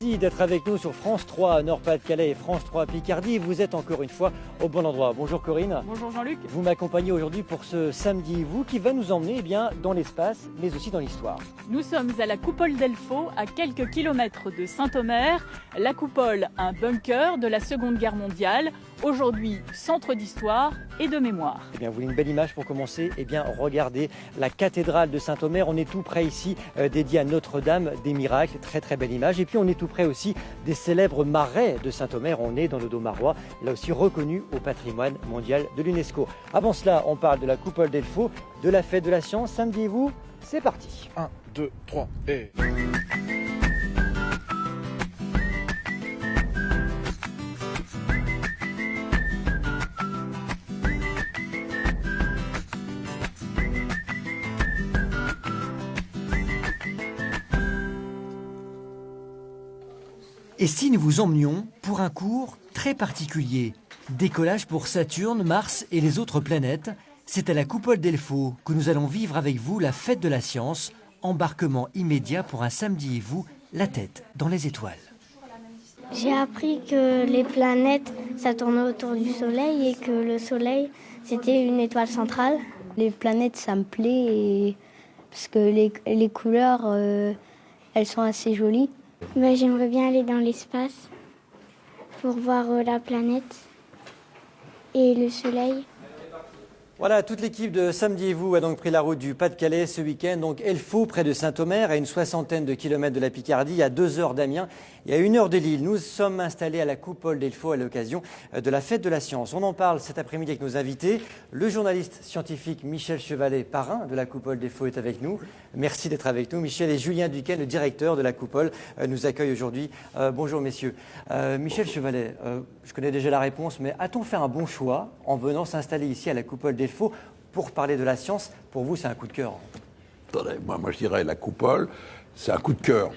Merci d'être avec nous sur France 3 Nord-Pas-de-Calais et France 3 Picardie. Vous êtes encore une fois au bon endroit. Bonjour Corinne. Bonjour Jean-Luc. Vous m'accompagnez aujourd'hui pour ce samedi, vous qui va nous emmener dans l'espace, mais aussi dans l'histoire. Nous sommes à la Coupole d'Elfaux, à quelques kilomètres de Saint-Omer. La Coupole, un bunker de la Seconde Guerre mondiale, aujourd'hui centre d'histoire et de mémoire. Vous voulez une belle image pour commencer? Regardez la cathédrale de Saint-Omer. On est tout près ici, dédié à Notre-Dame des Miracles. Très très belle image. Et puis on est tout près aussi des célèbres marais de Saint-Omer. On est dans le Domarois, là aussi reconnu au patrimoine mondial de l'UNESCO. Avant cela, on parle de la Coupole d'Elfaux, de la fête de la science. Samedi et vous, c'est parti. 1, 2, 3 et... Et si nous vous emmenions pour un cours très particulier, décollage pour Saturne, Mars et les autres planètes, c'est à la Coupole d'Elfaux que nous allons vivre avec vous la fête de la science, embarquement immédiat pour un samedi et vous, la tête dans les étoiles. J'ai appris que les planètes, ça tournait autour du Soleil et que le Soleil, c'était une étoile centrale. Les planètes, ça me plaît parce que les couleurs, elles sont assez jolies. J'aimerais bien aller dans l'espace pour voir la planète et le Soleil. Voilà, toute l'équipe de Samedi et vous a donc pris la route du Pas-de-Calais ce week-end. Donc Elfaux, près de Saint-Omer, à une soixantaine de kilomètres de la Picardie, à 2 heures d'Amiens et à 1 heure de Lille. Nous sommes installés à la Coupole d'Elfaux à l'occasion de la fête de la science. On en parle cet après-midi avec nos invités. Le journaliste scientifique Michel Chevalet, parrain de la Coupole d'Elfaux, est avec nous. Merci d'être avec nous. Michel et Julien Duquesne, le directeur de la Coupole, nous accueillent aujourd'hui. Bonjour messieurs. Michel Chevalet, je connais déjà la réponse, mais a-t-on fait un bon choix en venant s'installer ici à la Coupole d'Elfaux pour parler de la science? Pour vous, c'est un coup de cœur. Attendez, moi je dirais la Coupole, c'est un coup de cœur.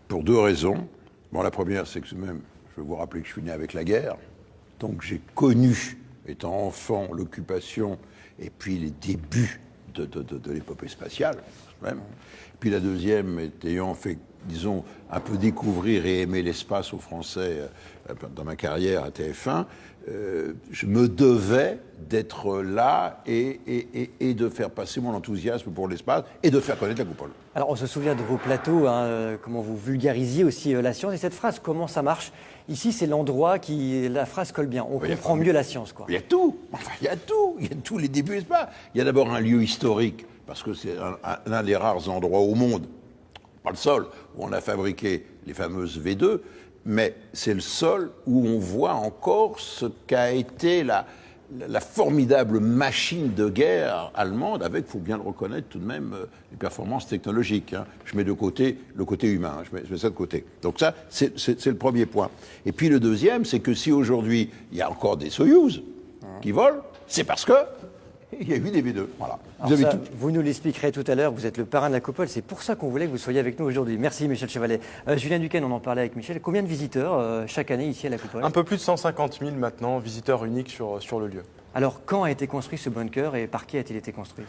Pour 2 raisons. Bon, la première, c'est que même, je veux vous rappeler que je suis né avec la guerre. Donc j'ai connu, étant enfant, l'occupation et puis les débuts de l'épopée spatiale. Même. Puis la deuxième, ayant fait, disons, un peu découvrir et aimer l'espace aux Français dans ma carrière à TF1, je me devais d'être là et de faire passer mon enthousiasme pour l'espace et de faire connaître la Coupole. Alors on se souvient de vos plateaux, comment vous vulgarisiez aussi la science. Et cette phrase, comment ça marche? Ici, c'est l'endroit qui... La phrase colle bien. On comprend mieux la science, quoi. Il y a tout. Enfin, il y a tout. Il y a tous les débuts, n'est-ce pas? Il y a d'abord un lieu historique, parce que c'est l'un des rares endroits au monde, pas le seul, où on a fabriqué les fameuses V2, mais c'est le seul où on voit encore ce qu'a été la formidable machine de guerre allemande, avec, il faut bien le reconnaître tout de même, les performances technologiques. Hein. Je mets de côté le côté humain, hein. je mets ça de côté. Donc ça, c'est le premier point. Et puis le deuxième, c'est que si aujourd'hui, il y a encore des Soyouz qui volent, c'est parce que il y a eu des V2. Voilà. Vous nous l'expliquerez tout à l'heure, vous êtes le parrain de la Coupole, c'est pour ça qu'on voulait que vous soyez avec nous aujourd'hui. Merci Michel Chevalet. Julien Duquesne, on en parlait avec Michel. Combien de visiteurs chaque année ici à la Coupole? Un peu plus de 150 000 maintenant, visiteurs uniques sur le lieu. Alors quand a été construit ce bunker et par qui a-t-il été construit?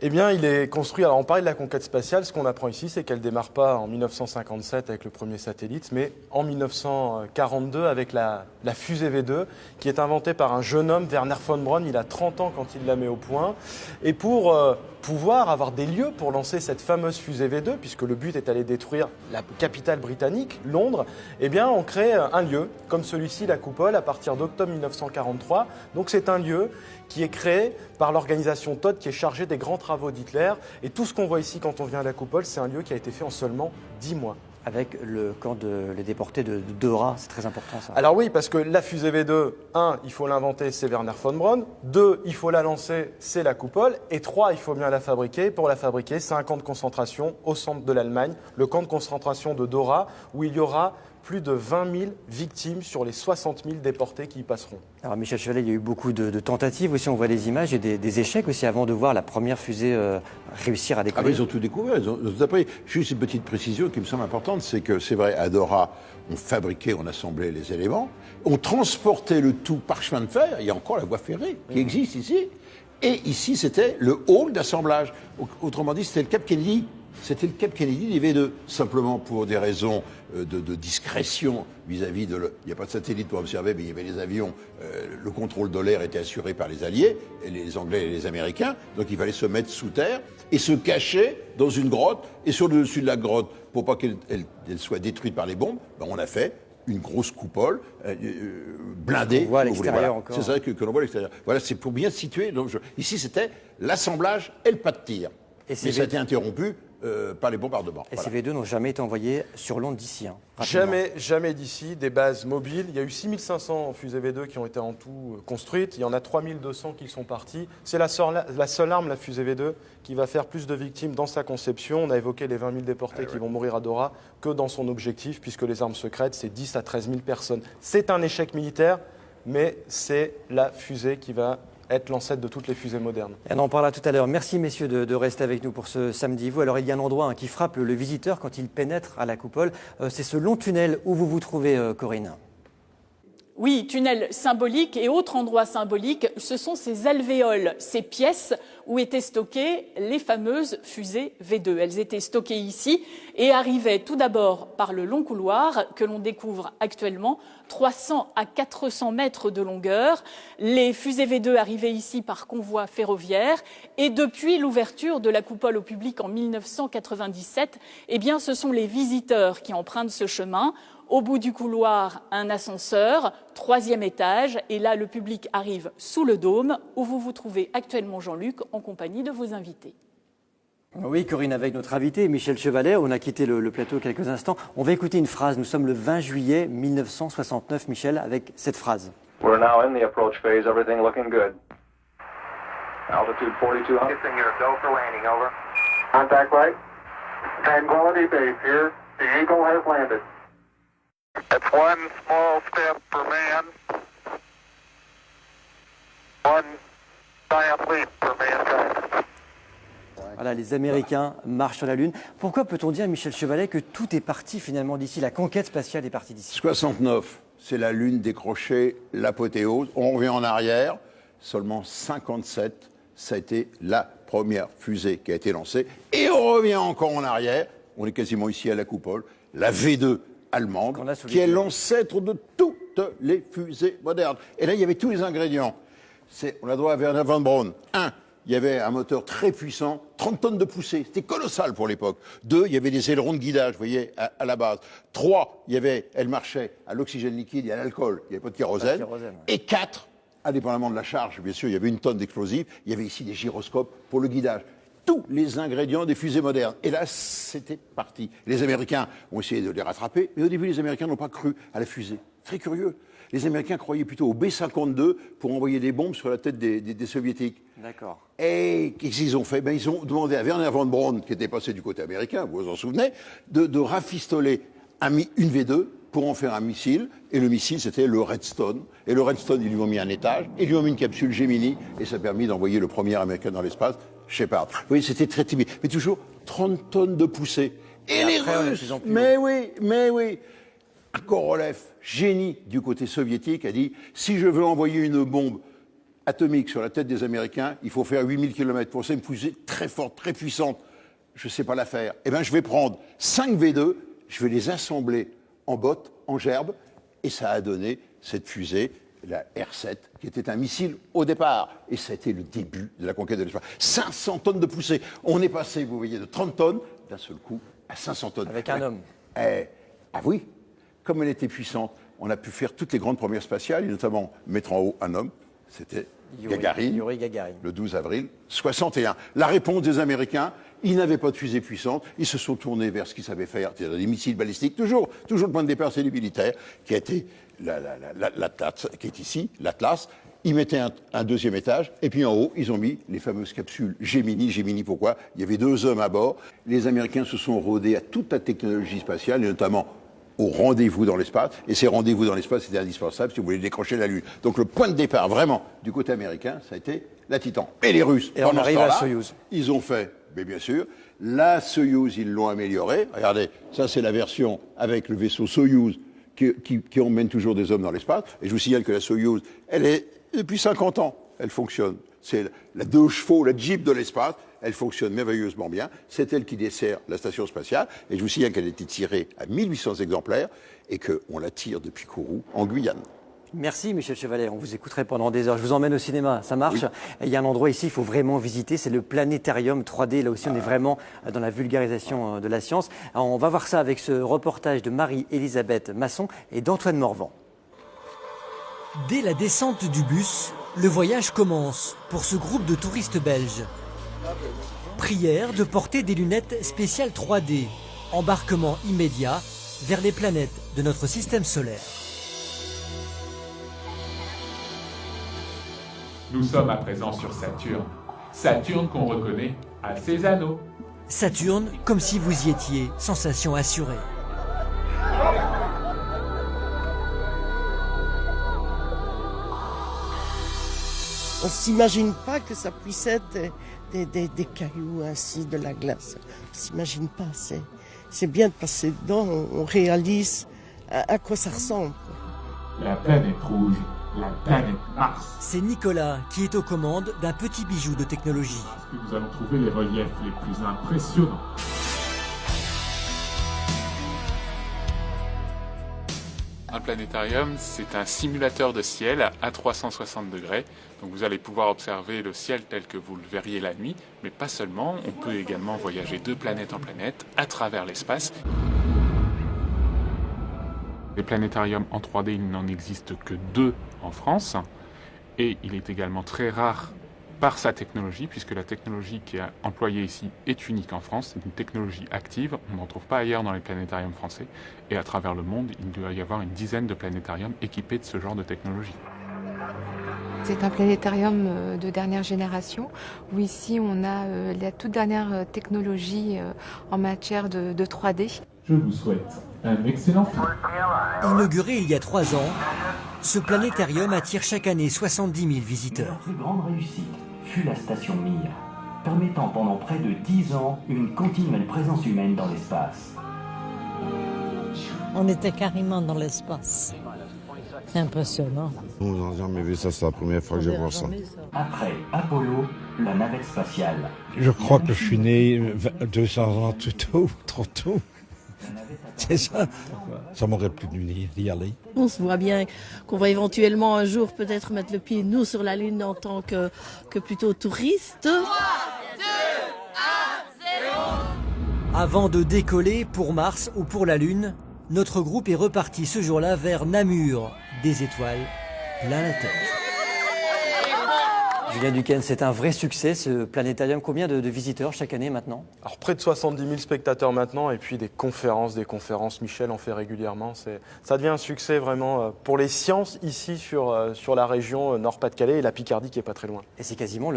Eh bien, il est construit, alors on parlait de la conquête spatiale, ce qu'on apprend ici, c'est qu'elle ne démarre pas en 1957 avec le premier satellite, mais en 1942 avec la fusée V2, qui est inventée par un jeune homme, Wernher von Braun, il a 30 ans quand il la met au point. Et pour pouvoir avoir des lieux pour lancer cette fameuse fusée V2, puisque le but est d'aller détruire la capitale britannique, Londres, eh bien on crée un lieu, comme celui-ci, la Coupole, à partir d'octobre 1943. Donc c'est un lieu qui est créé par l'organisation Todt, qui est chargée des grands travaux d'Hitler. Et tout ce qu'on voit ici quand on vient à la Coupole, c'est un lieu qui a été fait en seulement 10 mois. Avec le camp les déportés de Dora, c'est très important ça. Alors oui, parce que la fusée V2, 1, il faut l'inventer, c'est Wernher von Braun. 2, il faut la lancer, c'est la Coupole. Et 3, il faut bien la fabriquer. Pour la fabriquer, c'est un camp de concentration au centre de l'Allemagne, le camp de concentration de Dora, où il y aura plus de 20 000 victimes sur les 60 000 déportés qui y passeront. Alors Michel Chevalet, il y a eu beaucoup de tentatives aussi, on voit les images et des échecs aussi avant de voir la première fusée réussir à décoller. Ah, mais ils ont tout découvert, ils ont tout appris. Juste une petite précision qui me semble importante, c'est que c'est vrai, à Dora, on fabriquait, on assemblait les éléments, on transportait le tout par chemin de fer, il y a encore la voie ferrée qui existe ici, et ici c'était le hall d'assemblage. Autrement dit, c'était le Cap Kennedy C'était le Cap Kennedy des V2, simplement pour des raisons de discrétion vis-à-vis de... Il n'y a pas de satellite pour observer, mais il y avait les avions. Le contrôle de l'air était assuré par les Alliés, et les Anglais et les Américains. Donc il fallait se mettre sous terre et se cacher dans une grotte. Et sur le dessus de la grotte, pour pas qu'elle soit détruite par les bombes, ben on a fait une grosse coupole blindée. On voit à l'extérieur encore. C'est ça que l'on voit à l'extérieur. Voilà, c'est pour bien situer. Donc, ici, c'était l'assemblage et le pas de tir. Mais ça a été interrompu par les bombardements. Et ces V2 n'ont jamais été envoyés sur l'onde d'ici. Jamais d'ici, des bases mobiles. Il y a eu 6500 fusées V2 qui ont été en tout construites. Il y en a 3200 qui sont partis. C'est la seule arme, la fusée V2, qui va faire plus de victimes dans sa conception. On a évoqué les 20 000 déportés qui vont mourir à Dora que dans son objectif, puisque les armes secrètes, c'est 10 à 13 000 personnes. C'est un échec militaire, mais c'est la fusée qui va être l'ancêtre de toutes les fusées modernes. Et on en parlera tout à l'heure. Merci messieurs de rester avec nous pour ce samedi. Vous, alors il y a un endroit qui frappe le visiteur quand il pénètre à la coupole. C'est ce long tunnel où vous vous trouvez, Corinne. Oui, tunnel symbolique et autre endroit symbolique, ce sont ces alvéoles, ces pièces où étaient stockées les fameuses fusées V2. Elles étaient stockées ici et arrivaient tout d'abord par le long couloir que l'on découvre actuellement, 300 à 400 mètres de longueur. Les fusées V2 arrivaient ici par convoi ferroviaire et depuis l'ouverture de la coupole au public en 1997, eh bien, ce sont les visiteurs qui empruntent ce chemin. Au bout du couloir, un ascenseur, 3e étage, et là, le public arrive sous le dôme, où vous vous trouvez actuellement, Jean-Luc, en compagnie de vos invités. Oui, Corinne, avec notre invité, Michel Chevalet, on a quitté le plateau quelques instants. On va écouter une phrase. Nous sommes le 20 juillet 1969, Michel, avec cette phrase. We're now in the approach phase, everything looking good. Altitude 4200. Houston, you're go for landing, over. Contact right. Tranquility Base here. The Eagle has landed. That's one small step for man, one giant leap for mankind. Voilà, les Américains marchent sur la Lune. Pourquoi peut-on dire, Michel Chevalet, que tout est parti finalement d'ici, la conquête spatiale est partie d'ici? 69, c'est la Lune décrochée, l'apothéose. On revient en arrière, seulement 57, ça a été la première fusée qui a été lancée. Et on revient encore en arrière, on est quasiment ici à la coupole, la V2 allemande, qui est l'ancêtre de toutes les fusées modernes. Et là, il y avait tous les ingrédients. On a droit à Werner von Braun. 1, il y avait un moteur très puissant, 30 tonnes de poussée. C'était colossal pour l'époque. 2, il y avait des ailerons de guidage, vous voyez, à la base. 3, elle marchait à l'oxygène liquide et à l'alcool. Il n'y avait pas de kérosène. Et 4, indépendamment de la charge, bien sûr, il y avait une tonne d'explosifs. Il y avait ici des gyroscopes pour le guidage. Tous les ingrédients des fusées modernes. Et là, c'était parti. Les Américains ont essayé de les rattraper, mais au début, les Américains n'ont pas cru à la fusée. Très curieux. Les Américains croyaient plutôt au B-52 pour envoyer des bombes sur la tête des Soviétiques. D'accord. Et qu'est-ce qu'ils ont fait? Ils ont demandé à Werner von Braun, qui était passé du côté américain, vous vous en souvenez, de rafistoler une V2 pour en faire un missile. Et le missile, c'était le Redstone. Et le Redstone, ils lui ont mis un étage, ils lui ont mis une capsule Gemini, et ça a permis d'envoyer le premier Américain dans l'espace, Shepard. Vous voyez, c'était très timide. Mais toujours 30 tonnes de poussée. Et les Russes, mais oui, Korolev, génie du côté soviétique, a dit, si je veux envoyer une bombe atomique sur la tête des Américains, il faut faire 8000 km. Pour ça, une fusée très forte, très puissante. Je ne sais pas la faire. Eh bien, je vais prendre 5 V2, je vais les assembler en bottes, en gerbes, et ça a donné cette fusée, la R7, qui était un missile au départ. Et ça a été le début de la conquête de l'espace. 500 tonnes de poussée. On est passé, vous voyez, de 30 tonnes, d'un seul coup, à 500 tonnes. Avec un homme. Ah oui, comme elle était puissante, on a pu faire toutes les grandes premières spatiales, et notamment mettre en haut un homme. C'était Yuri Gagarin, le 12 avril 61. La réponse des Américains, ils n'avaient pas de fusée puissante, ils se sont tournés vers ce qu'ils savaient faire, c'est-à-dire des missiles balistiques. Toujours le point de départ, c'est du militaire, qui a été l'Atlas, qui est ici, l'Atlas. Ils mettaient un deuxième étage, et puis en haut, ils ont mis les fameuses capsules Gemini. Gemini, pourquoi? Il y avait 2 hommes à bord. Les Américains se sont rodés à toute la technologie spatiale, et notamment au rendez-vous dans l'espace. Et ces rendez-vous dans l'espace, c'était indispensable si vous voulez décrocher la Lune. Donc le point de départ, vraiment, du côté américain, ça a été la Titan. Et les Russes, et on arrive à Soyouz. Ils ont fait, mais bien sûr, la Soyouz, ils l'ont améliorée. Regardez, ça c'est la version avec le vaisseau Soyouz qui emmène toujours des hommes dans l'espace. Et je vous signale que la Soyouz, elle est depuis 50 ans, elle fonctionne. C'est la 2 chevaux, la Jeep de l'espace. Elle fonctionne merveilleusement bien. C'est elle qui dessert la station spatiale. Et je vous signale qu'elle a été tirée à 1800 exemplaires et qu'on la tire depuis Kourou, en Guyane. Merci Michel Chevalet, on vous écouterait pendant des heures. Je vous emmène au cinéma, ça marche. Oui. Il y a un endroit ici, il faut vraiment visiter, c'est le planétarium 3D. Là aussi, on est vraiment dans la vulgarisation de la science. Alors, on va voir ça avec ce reportage de Marie-Elisabeth Masson et d'Antoine Morvan. Dès la descente du bus, le voyage commence pour ce groupe de touristes belges. Prière de porter des lunettes spéciales 3D. Embarquement immédiat vers les planètes de notre système solaire. Nous sommes à présent sur Saturne. Saturne qu'on reconnaît à ses anneaux. Saturne, comme si vous y étiez, sensation assurée. On ne s'imagine pas que ça puisse être des cailloux ainsi, de la glace. On ne s'imagine pas. C'est bien de passer dedans, on réalise à quoi ça ressemble. La planète rouge, la planète Mars. C'est Nicolas qui est aux commandes d'un petit bijou de technologie. Parce que nous allons trouver les reliefs les plus impressionnants. Un planétarium, c'est un simulateur de ciel à 360 degrés. Donc vous allez pouvoir observer le ciel tel que vous le verriez la nuit, mais pas seulement. On peut également voyager de planète en planète à travers l'espace. Les planétariums en 3D, il n'en existe que 2 en France. Et il est également très rare par sa technologie, puisque la technologie qui est employée ici est unique en France. C'est une technologie active, on n'en trouve pas ailleurs dans les planétariums français. Et à travers le monde, il doit y avoir une dizaine de planétariums équipés de ce genre de technologie. C'est un planétarium de dernière génération, où ici on a la toute dernière technologie en matière de 3D. Je vous souhaite un excellent film. Inauguré il y a 3 ans, ce planétarium attire chaque année 70 000 visiteurs. La plus grande réussite fut la station Mir, permettant pendant près de 10 ans une continuelle présence humaine dans l'espace. On était carrément dans l'espace. C'est impressionnant. On n'a jamais vu ça, c'est la première fois que je vois ça. Après Apollo, la navette spatiale. Je crois que je suis né 200 ans plus tôt, trop tôt. C'est ça. Ça m'aurait plu d'y aller. On se voit bien qu'on va éventuellement un jour peut-être mettre le pied, nous, sur la Lune en tant que plutôt touristes. 3, 2, 1, 0. Avant de décoller pour Mars ou pour la Lune, notre groupe est reparti ce jour-là vers Namur, des étoiles plein la tête. Julien Duquesne, c'est un vrai succès ce planétarium. Combien de visiteurs chaque année maintenant? Alors près de 70 000 spectateurs maintenant et puis des conférences. Michel en fait régulièrement. Ça devient un succès vraiment pour les sciences ici sur la région Nord-Pas-de-Calais et la Picardie qui est pas très loin. Et c'est quasiment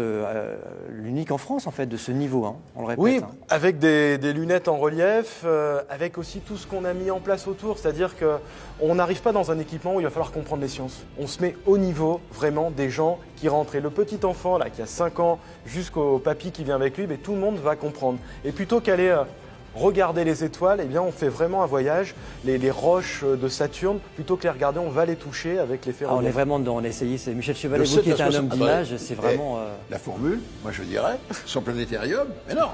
l'unique en France en fait de ce niveau, hein, on le répète. Oui, avec des lunettes en relief, avec aussi tout ce qu'on a mis en place autour. C'est-à-dire qu'on n'arrive pas dans un équipement où il va falloir comprendre les sciences. On se met au niveau vraiment des gens qui rentrent. Et le petit enfant là, qui a 5 ans jusqu'au papy qui vient avec lui, mais tout le monde va comprendre. Et plutôt qu'aller regarder les étoiles, eh bien, on fait vraiment un voyage, les roches de Saturne, plutôt que les regarder, on va les toucher avec les ferroviaires. On est vraiment dedans, on a essayé, c'est Michel Chevalet, vous qui êtes un homme d'image, c'est vraiment... La formule, moi je dirais, son planétarium, mais non,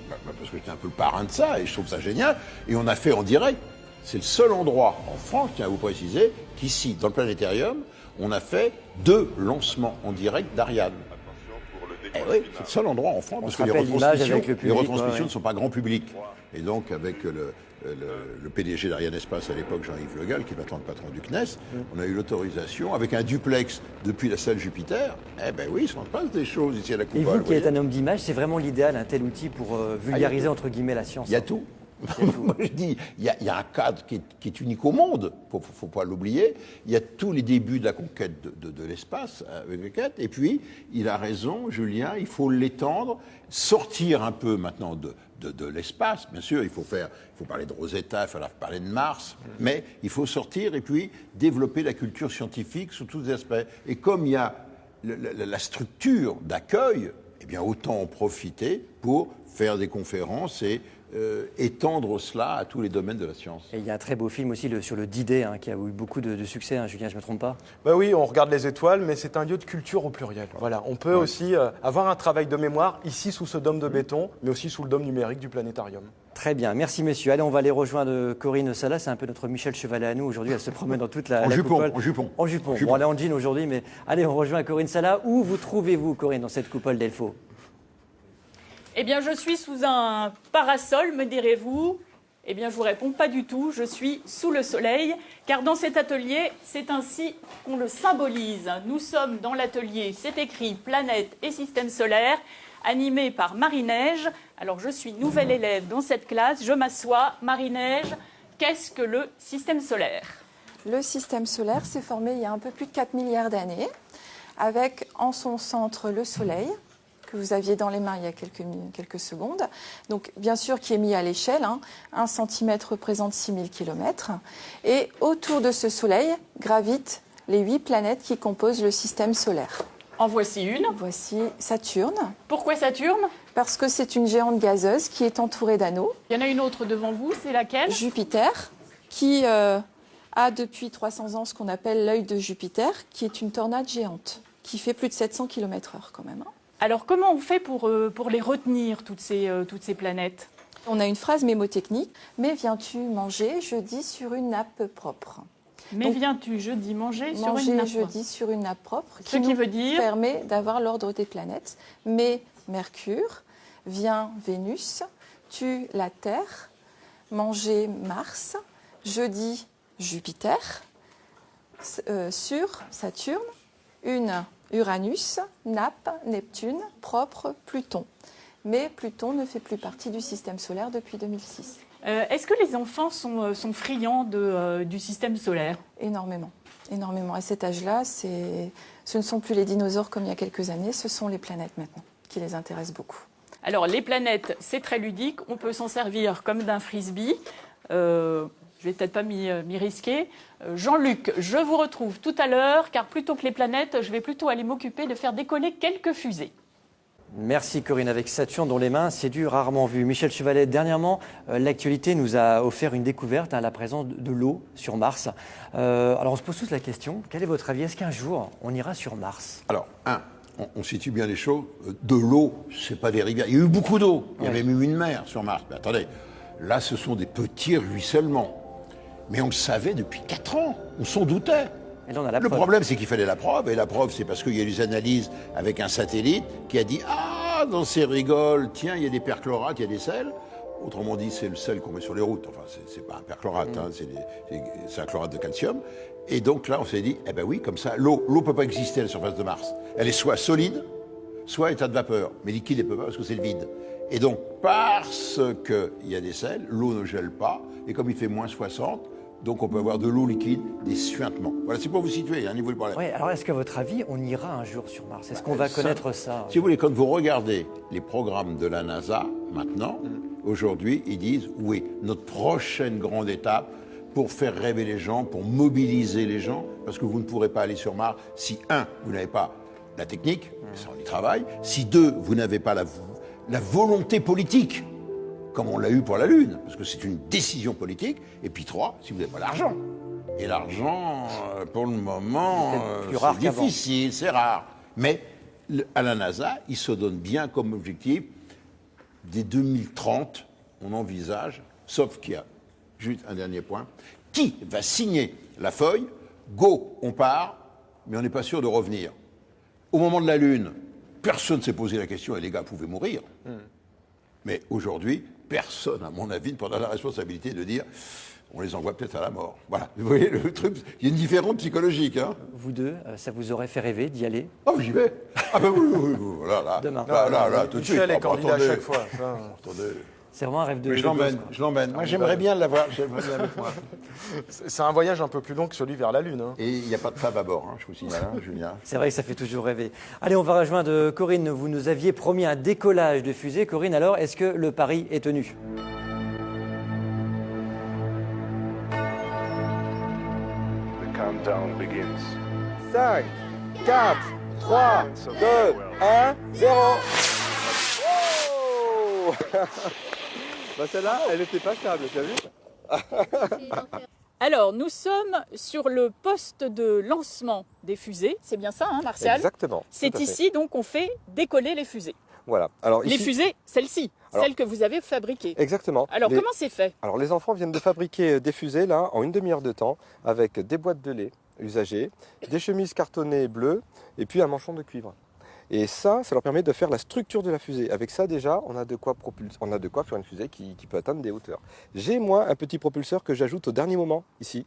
parce que j'étais un peu le parrain de ça et je trouve ça génial, et on a fait en direct. C'est le seul endroit en France, je tiens à vous préciser, qu'ici, dans le planétarium, on a fait 2 lancements en direct d'Ariane. Eh oui, c'est le seul endroit en France, parce que les retransmissions ne sont pas grand public. Et donc, avec le PDG d'Ariane Espace à l'époque, Jean-Yves Le Gall, qui est maintenant le patron du CNES, on a eu l'autorisation, avec un duplex depuis la salle Jupiter. Eh ben oui, il se passe des choses ici à la Coupole. Et vous qui êtes un homme d'image, c'est vraiment l'idéal, un tel outil pour vulgariser, entre guillemets, la science. Il y a tout. Moi, je dis, il y a un cadre qui est unique au monde, faut pas l'oublier. Il y a tous les débuts de la conquête de l'espace avec les quêtes. Et puis, il a raison, Julien, il faut l'étendre, sortir un peu maintenant de l'espace. Bien sûr, il faut parler de Rosetta, il faut parler de Mars, mais il faut sortir et puis développer la culture scientifique sous tous les aspects. Et comme il y a la structure d'accueil, eh bien, autant en profiter pour faire des conférences et étendre cela à tous les domaines de la science. Et il y a un très beau film aussi sur le D-Day qui a eu beaucoup de succès, Julien, je ne me trompe pas. Bah oui, on regarde les étoiles, mais c'est un lieu de culture au pluriel. Voilà, on peut aussi avoir un travail de mémoire ici sous ce dôme de béton, mais aussi sous le dôme numérique du planétarium. Très bien, merci messieurs. Allez, on va aller rejoindre Corinne Sala, c'est un peu notre Michel Chevalet à nous. Aujourd'hui, elle se promène dans toute la coupole. En jupon. Bon, elle est en jean aujourd'hui, mais allez, on rejoint Corinne Sala. Où vous trouvez-vous, Corinne, dans cette coupole d'Elfo? Eh bien, je suis sous un parasol, me direz-vous. Eh bien, je vous réponds pas du tout. Je suis sous le soleil, car dans cet atelier, c'est ainsi qu'on le symbolise. Nous sommes dans l'atelier, c'est écrit Planète et Système solaire, animé par Marie-Neige. Alors, je suis nouvelle élève dans cette classe. Je m'assois. Marie-Neige, qu'est-ce que le système solaire? Le système solaire s'est formé il y a un peu plus de 4 milliards d'années, avec en son centre le Soleil, que vous aviez dans les mains il y a quelques secondes, donc bien sûr qui est mis à l'échelle, 1 cm représente 6000 km, et autour de ce Soleil gravitent les 8 planètes qui composent le système solaire. En voici une. Voici Saturne. Pourquoi Saturne? Parce que c'est une géante gazeuse qui est entourée d'anneaux. Il y en a une autre devant vous, c'est laquelle? Jupiter, qui a depuis 300 ans ce qu'on appelle l'œil de Jupiter, qui est une tornade géante, qui fait plus de 700 km/h quand même. Alors, comment on fait pour les retenir, toutes ces planètes? On a une phrase mémotechnique. « Mais viens-tu manger jeudi sur une nappe propre ?» Mais viens-tu jeudi manger sur une nappe jeudi sur une nappe propre, Ce qui veut dire permet d'avoir l'ordre des planètes. Mais Mercure, vient Vénus, tue la Terre, manger Mars, jeudi Jupiter, sur Saturne, une Uranus, nappe, Neptune, propre, Pluton. Mais Pluton ne fait plus partie du système solaire depuis 2006. Est-ce que les enfants sont friands du système solaire? Énormément. Énormément. À cet âge-là, ce ne sont plus les dinosaures comme il y a quelques années, ce sont les planètes maintenant qui les intéressent beaucoup. Alors, les planètes, c'est très ludique. On peut s'en servir comme d'un frisbee. Je vais peut-être pas m'y risquer. Jean-Luc, je vous retrouve tout à l'heure, car plutôt que les planètes, je vais plutôt aller m'occuper de faire décoller quelques fusées. Merci Corinne, avec Saturne dans les mains, c'est du rarement vu. Michel Chevalet, dernièrement, l'actualité nous a offert une découverte, la présence de l'eau sur Mars. Alors on se pose tous la question, quel est votre avis? Est-ce qu'un jour, on ira sur Mars? Alors, on situe bien les choses. De l'eau, c'est pas des rivières. Il y a eu beaucoup d'eau. Il y avait même une mer sur Mars. Mais attendez, là, ce sont des petits ruissellements. Mais on le savait depuis 4 ans. On s'en doutait. Et là, on a la Le preuve. problème, c'est qu'il fallait la preuve. Et la preuve, c'est parce qu'il y a eu des analyses avec un satellite qui a dit « Ah, dans ces rigoles, tiens, il y a des perchlorates, il y a des sels. » Autrement dit, c'est le sel qu'on met sur les routes. Enfin, c'est pas un perchlorate, c'est un chlorate de calcium. Et donc là, on s'est dit, eh ben oui, comme ça, l'eau ne peut pas exister à la surface de Mars. Elle est soit solide, soit état de vapeur. Mais liquide, elle ne peut pas parce que c'est le vide. Et donc, parce qu'il y a des sels, l'eau ne gèle pas. Et comme il fait moins 60, donc on peut avoir de l'eau liquide, des suintements. Voilà, c'est pour vous situer, il y a un niveau de problème. Ouais, alors est-ce qu'à votre avis, on ira un jour sur Mars? Est-ce qu'on va connaître ça? Si vous voulez, quand vous regardez les programmes de la NASA, maintenant, aujourd'hui, ils disent, oui, notre prochaine grande étape pour faire rêver les gens, pour mobiliser les gens, parce que vous ne pourrez pas aller sur Mars si, 1, vous n'avez pas la technique, ça on y travaille, si 2, vous n'avez pas la volonté politique, comme on l'a eu pour la Lune, parce que c'est une décision politique, et puis 3, si vous n'avez pas l'argent. Et l'argent, pour le moment, c'est difficile, c'est rare. Mais à la NASA, ils se donnent bien comme objectif, dès 2030, on envisage, sauf qu'il y a juste un dernier point, qui va signer la feuille, go, on part, mais on n'est pas sûr de revenir. Au moment de la Lune, personne ne s'est posé la question et les gars pouvaient mourir. Mais aujourd'hui, personne, à mon avis, ne prendra la responsabilité de dire on les envoie peut-être à la mort. Voilà, vous voyez le truc, il y a une différence psychologique. Hein. Vous deux, ça vous aurait fait rêver d'y aller? Oh, j'y vais. Ah ben oui, là, demain. Là, tout de suite. Michel est candidat à chaque fois. Attendez. C'est vraiment un rêve de... Je l'emmène. Moi, j'aimerais bien l'avoir. Avec moi. C'est un voyage un peu plus long que celui vers la Lune. Hein. Et il n'y a pas de femme à bord, je vous signale, Julien. C'est vrai que ça fait toujours rêver. Allez, on va rejoindre Corinne. Vous nous aviez promis un décollage de fusée. Corinne, alors, est-ce que le pari est tenu? The countdown begins. 5, 4, 3, 2, 1, 0. Bah celle-là, elle était pas stable, tu as vu? Alors, nous sommes sur le poste de lancement des fusées. C'est bien ça, hein, Martial? Exactement. C'est ici, donc, on fait décoller les fusées. Voilà. Alors, les ici... fusées, celles-ci, celles que vous avez fabriquées. Exactement. Alors, comment c'est fait? Alors, les enfants viennent de fabriquer des fusées, là, en une demi-heure de temps, avec des boîtes de lait usagées, des chemises cartonnées bleues, et puis un manchon de cuivre. Et ça leur permet de faire la structure de la fusée. Avec ça, déjà, on a de quoi faire une fusée qui peut atteindre des hauteurs. J'ai, moi, un petit propulseur que j'ajoute au dernier moment, ici.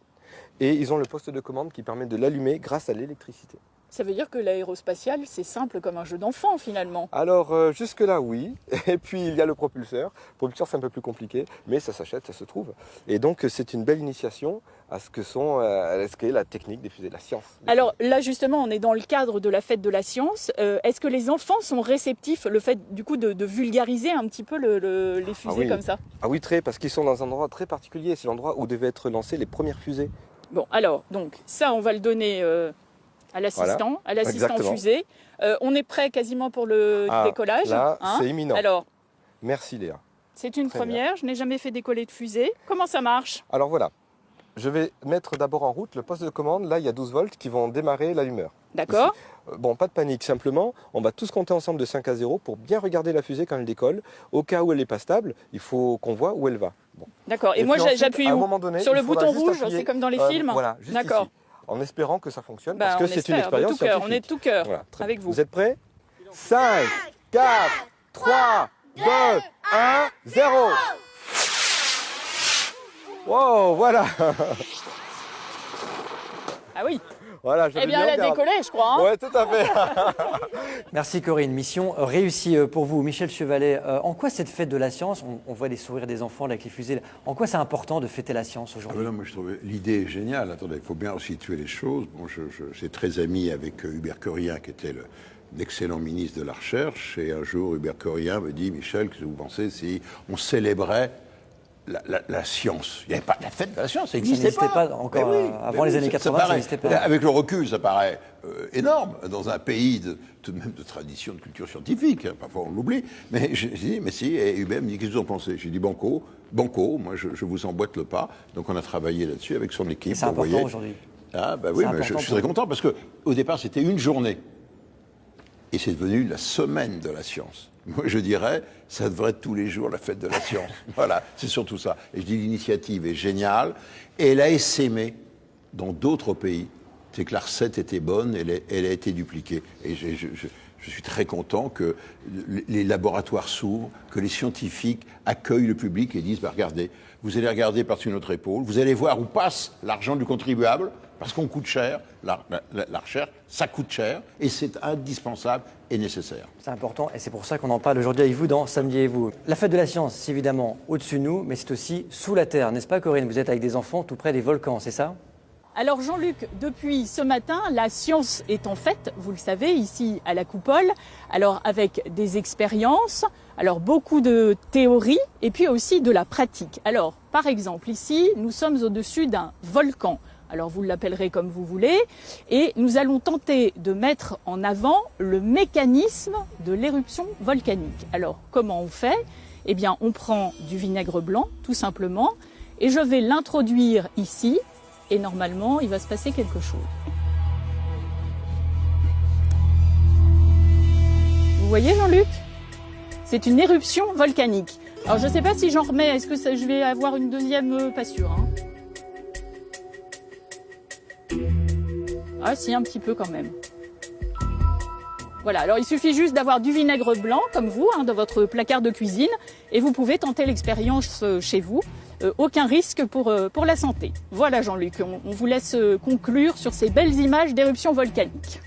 Et ils ont le poste de commande qui permet de l'allumer grâce à l'électricité. Ça veut dire que l'aérospatial, c'est simple comme un jeu d'enfant, finalement. Alors, jusque-là, oui. Et puis, il y a le propulseur. Le propulseur, c'est un peu plus compliqué, mais ça s'achète, ça se trouve. Et donc, c'est une belle initiation à ce qu'est la technique des fusées, la science. Alors là, justement, on est dans le cadre de la fête de la science. Est-ce que les enfants sont réceptifs, le fait, du coup, de vulgariser un petit peu les fusées comme ça? Ah oui, très, parce qu'ils sont dans un endroit très particulier. C'est l'endroit où devaient être lancées les premières fusées. Bon, alors, donc, ça, on va le donner à l'assistant, à l'assistant fusée. On est prêt quasiment pour le décollage. Là, c'est imminent. Alors, merci Léa. C'est une première, je n'ai jamais fait décoller de fusée. Comment ça marche? Alors voilà, je vais mettre d'abord en route le poste de commande. Là, il y a 12 volts qui vont démarrer l'allumeur. D'accord. Bon, pas de panique, simplement, on va tous compter ensemble de 5 à 0 pour bien regarder la fusée quand elle décolle. Au cas où elle n'est pas stable, il faut qu'on voit où elle va. Bon. D'accord, et moi j'appuie où? Sur le bouton rouge, c'est comme dans les films? Voilà, juste ici. En espérant que ça fonctionne, parce que c'est une expérience scientifique. On est tout cœur avec vous. Vous êtes prêts? 5, 4, 3, 2, 1, 0. Wow, voilà. Ah oui. Voilà, eh bien, elle a décollé, je crois. Hein, ouais, tout à fait. Merci Corinne. Mission réussie pour vous. Michel Chevalet, en quoi cette fête de la science, on voit les sourires des enfants avec les fusées, en quoi c'est important de fêter la science aujourd'hui? Moi, je trouve l'idée géniale. Attendez, il faut bien situer les choses. Bon, j'ai très ami avec Hubert Curien, qui était l'excellent ministre de la Recherche. Et un jour, Hubert Curien me dit, Michel, qu'est-ce que vous pensez si on célébrait la science? Il n'y avait pas la fête de la science, ça n'existait pas encore. Avant les années 80, ça n'existait pas. Avec le recul, ça paraît énorme dans un pays tout de même de tradition, de culture scientifique. Hein, parfois on l'oublie. Mais je dis, mais si. Et Hubert me dit, qu'est-ce que vous en pensez? J'ai dit, banco, moi je vous emboîte le pas. Donc on a travaillé là-dessus avec son équipe. C'est important aujourd'hui. Ah bah oui, mais je suis très content parce qu'au départ c'était une journée. Et c'est devenu la semaine de la science. Moi, je dirais, ça devrait être tous les jours la fête de la science. Voilà, c'est surtout ça. Et je dis, l'initiative est géniale. Et elle a essaimé dans d'autres pays. C'est que la recette était bonne, elle a été dupliquée. Et je suis très content que les laboratoires s'ouvrent, que les scientifiques accueillent le public et disent, bah, regardez, vous allez regarder par-dessus notre épaule, vous allez voir où passe l'argent du contribuable, parce qu'on coûte cher, la recherche, ça coûte cher, et c'est indispensable et nécessaire. C'est important, et c'est pour ça qu'on en parle aujourd'hui avec vous dans Samedi et vous. La fête de la science, c'est évidemment au-dessus de nous, mais c'est aussi sous la terre, n'est-ce pas Corinne? Vous êtes avec des enfants tout près des volcans, c'est ça? Alors Jean-Luc, depuis ce matin, la science est en fête, vous le savez, ici à la Coupole, alors avec des expériences, alors beaucoup de théories et puis aussi de la pratique. Alors par exemple ici, nous sommes au-dessus d'un volcan. Alors vous l'appellerez comme vous voulez, et nous allons tenter de mettre en avant le mécanisme de l'éruption volcanique. Alors comment on fait? Eh bien on prend du vinaigre blanc tout simplement, et je vais l'introduire ici, et normalement il va se passer quelque chose. Vous voyez Jean-Luc? C'est une éruption volcanique. Alors je ne sais pas si j'en remets, est-ce que je vais avoir une deuxième? Pas sûr. Hein. Ah si, un petit peu quand même. Voilà, alors il suffit juste d'avoir du vinaigre blanc, comme vous, hein, dans votre placard de cuisine, et vous pouvez tenter l'expérience chez vous. Aucun risque pour la santé. Voilà Jean-Luc, on vous laisse conclure sur ces belles images d'éruptions volcaniques.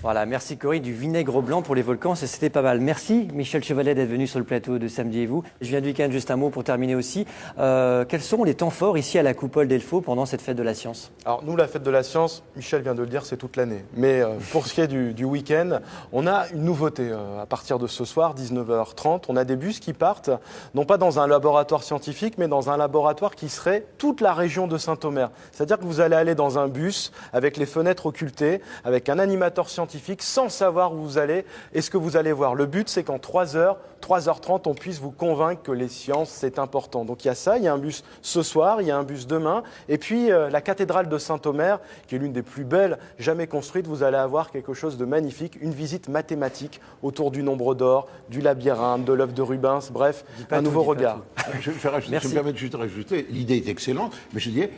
Voilà, merci Corinne, du vinaigre blanc pour les volcans, c'était pas mal. Merci Michel Chevalet d'être venu sur le plateau de Samedi et vous. Je viens du week-end, juste un mot pour terminer aussi. Quels sont les temps forts ici à la Coupole d'Elfaux pendant cette fête de la science? Alors nous, la fête de la science, Michel vient de le dire, c'est toute l'année. Mais pour ce qui est du week-end, on a une nouveauté. À partir de ce soir, 19h30, on a des bus qui partent, non pas dans un laboratoire scientifique, mais dans un laboratoire qui serait toute la région de Saint-Omer. C'est-à-dire que vous allez aller dans un bus avec les fenêtres occultées, avec un animateur scientifique scientifique sans savoir où vous allez et ce que vous allez voir. Le but, c'est qu'en 3h30, on puisse vous convaincre que les sciences, c'est important. Donc il y a ça, il y a un bus ce soir, il y a un bus demain. Et puis la cathédrale de Saint-Omer, qui est l'une des plus belles jamais construites, vous allez avoir quelque chose de magnifique, une visite mathématique autour du nombre d'or, du labyrinthe, de l'œuf de Rubens, bref, un nouveau regard. Je me permets de juste rajouter, l'idée est excellente, mais je disais,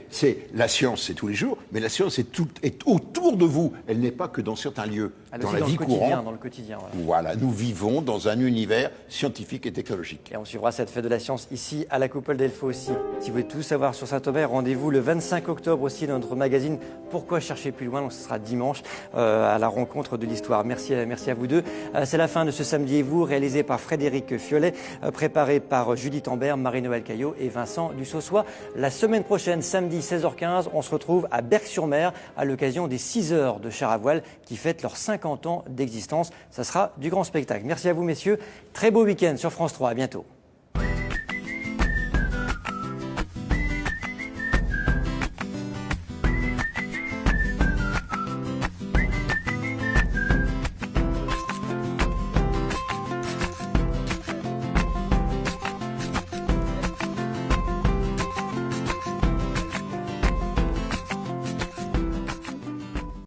la science, c'est tous les jours, mais la science est autour de vous. Elle n'est pas que dans certains lieux, dans la vie courante. Dans le quotidien. Voilà, nous vivons dans un univers scientifique et technologique. Et on suivra cette fête de la science ici à la Coupole d'Elfaux aussi. Si vous voulez tout savoir sur Saint-Omer, rendez-vous le 25 octobre aussi dans notre magazine Pourquoi chercher plus loin. Donc ce sera dimanche à la rencontre de l'histoire. Merci à vous deux. C'est la fin de ce Samedi et vous, réalisé par Frédéric Fiolet, préparé par Judith Ambert, Marie-Noël Caillot et Vincent Dussossois. La semaine prochaine, samedi 16h15, on se retrouve à Berck-sur-Mer à l'occasion des 6 heures de char à voile qui fêtent leurs 50 ans d'existence. Ça sera du grand spectacle. Merci à vous messieurs. Très beau week-end sur France 3. À bientôt.